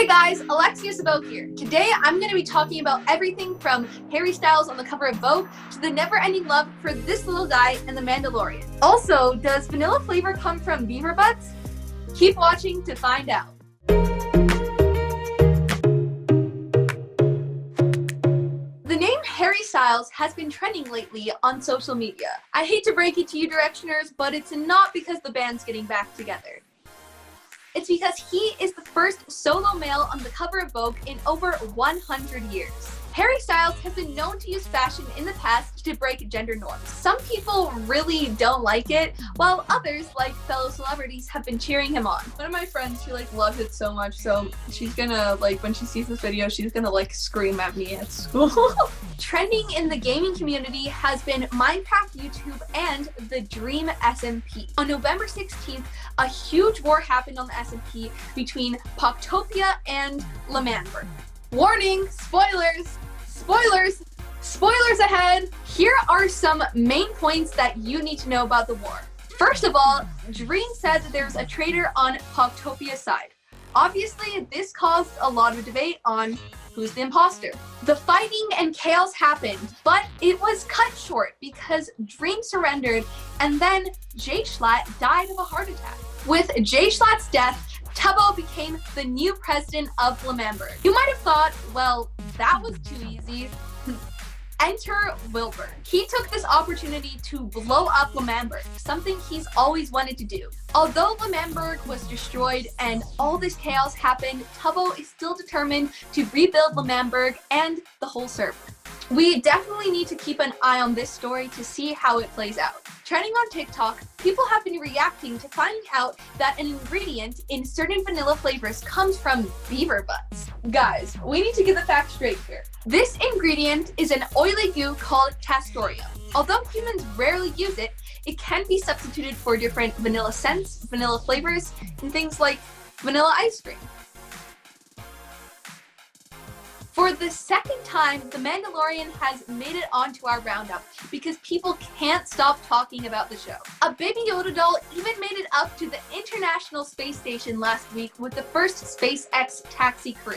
Hey guys, Alexia Sabau here. Today I'm going to be talking about everything from Harry Styles on the cover of Vogue to the never-ending love for this little guy and the Mandalorian. Also, does vanilla flavor come from beaver butts? Keep watching to find out. The name Harry Styles has been trending lately on social media. I hate to break it to you Directioners, but it's not because the band's getting back together. It's because he is the first solo male on the cover of Vogue in over 100 years. Harry Styles has been known to use fashion in the past to break gender norms. Some people really don't like it, while others, like fellow celebrities, have been cheering him on. One of my friends, she loves it so much, so she's gonna, when she sees this video, she's gonna scream at me at school. Trending in the gaming community has been Minecraft YouTube and the Dream SMP. On November 16th, a huge war happened on the SMP between Poctopia and Lemandberg. Warning! Spoilers! Spoilers! Spoilers ahead! Here are some main points that you need to know about the war. First of all, Dream said that there's a traitor on Poctopia's side. Obviously, this caused a lot of debate on who's the imposter. The fighting and chaos happened, but it was cut short because Dream surrendered and then Jay Schlatt died of a heart attack. With Jay Schlatt's death, Tubbo became the new president of Lemandberg. You might have thought, well, that was too easy. Enter Wilbur. He took this opportunity to blow up Lemandberg, something he's always wanted to do. Although Lemandberg was destroyed and all this chaos happened, Tubbo is still determined to rebuild Lemandberg and the whole server. We definitely need to keep an eye on this story to see how it plays out. Trending on TikTok, people have been reacting to finding out that an ingredient in certain vanilla flavors comes from beaver butts. Guys, we need to get the facts straight here. This ingredient is an oily goo called castoreum. Although humans rarely use it, it can be substituted for different vanilla scents, vanilla flavors, and things like vanilla ice cream. For the second time, The Mandalorian has made it onto our roundup because people can't stop talking about the show. A Baby Yoda doll even made it up to the International Space Station last week with the first SpaceX taxi crew.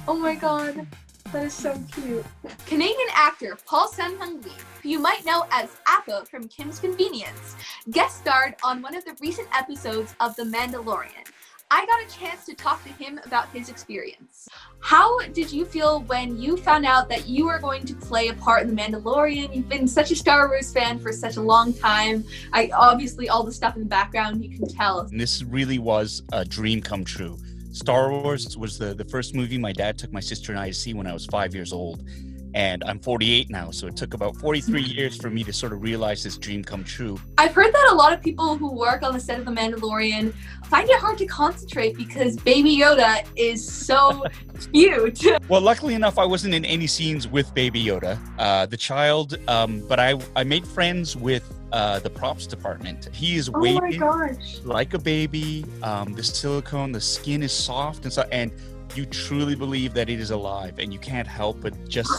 Oh my god, that is so cute. Canadian actor Paul Sun-Hyung Lee, who you might know as Appa from Kim's Convenience, guest starred on one of the recent episodes of The Mandalorian. I got a chance to talk to him about his experience. How did you feel when you found out that you were going to play a part in The Mandalorian? You've been such a Star Wars fan for such a long time. Obviously all the stuff in the background, you can tell. And this really was a dream come true. Star Wars was the first movie my dad took my sister and I to see when I was 5 years old. And I'm 48 now, so it took about 43 years for me to sort of realize this dream come true. I've heard that a lot of people who work on the set of The Mandalorian find it hard to concentrate because Baby Yoda is so cute. Well, luckily enough, I wasn't in any scenes with Baby Yoda, the child, but I made friends with the props department. He is waving like a baby. The silicone, the skin is soft and you truly believe that it is alive, and you can't help but just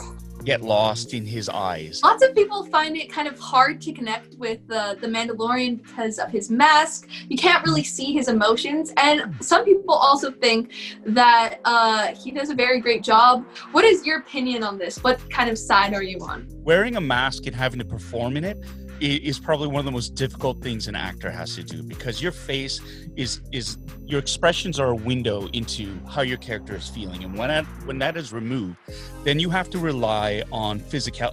get lost in his eyes. Lots of people find it kind of hard to connect with the Mandalorian because of his mask. You can't really see his emotions, and some people also think that he does a very great job. What is your opinion on this? What kind of side are you on? Wearing a mask and having to perform in it is probably one of the most difficult things an actor has to do, because your face is your expressions are a window into how your character is feeling, and when that is removed, then you have to rely on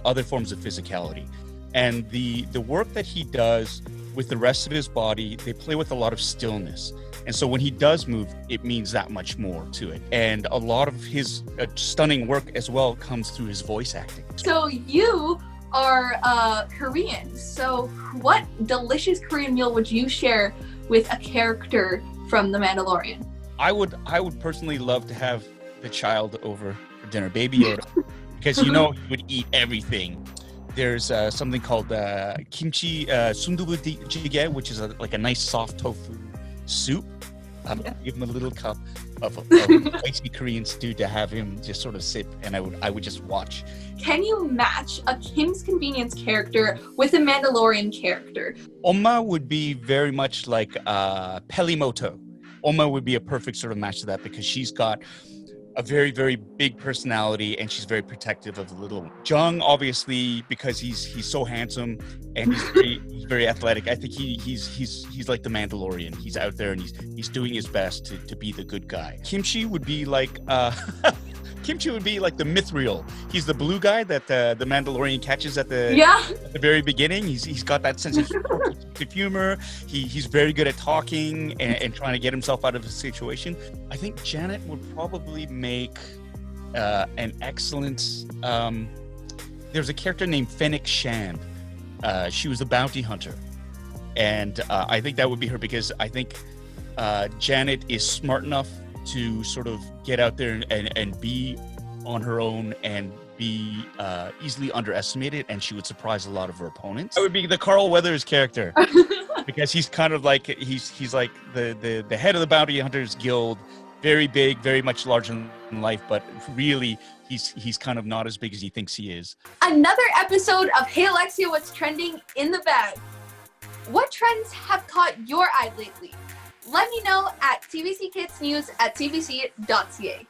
other forms of physicality. And the work that he does with the rest of his body, they play with a lot of stillness, and so when he does move, it means that much more to it. And a lot of his stunning work as well comes through his voice acting. So you are Korean, so what delicious Korean meal would you share with a character from The Mandalorian? I would personally love to have the child over for dinner, Baby Yoda, because he would eat everything. There's something called kimchi sundubu jjigae, which is like a nice soft tofu soup. Give him a little cup of spicy Korean stew to have him just sort of sip, and I would just watch. Can you match a Kim's Convenience character with a Mandalorian character? Oma would be very much like Pelimoto. Oma would be a perfect sort of match to that because she's got a very, very big personality and she's very protective of the little one. Jung, obviously, because he's so handsome and he's very athletic. I think he's like the Mandalorian. He's out there and he's doing his best to be the good guy. Kimchi would be like Kimchi would be like the Mithril. He's the blue guy that the Mandalorian catches at the very beginning. He's got that sense of humor. He's very good at talking and trying to get himself out of a situation. I think Janet would probably make an excellent. There's a character named Fennec Shand. She was a bounty hunter, and I think that would be her because I think Janet is smart enough to sort of get out there and be on her own and be easily underestimated, and she would surprise a lot of her opponents. That would be the Carl Weathers character because he's kind of like he's like the head of the Bounty Hunters Guild, very big, very much larger than life, but really he's kind of not as big as he thinks he is. Another episode of Hey Alexia, what's trending in the bag? What trends have caught your eye lately? Let me know at cbckidsnews@cbc.ca.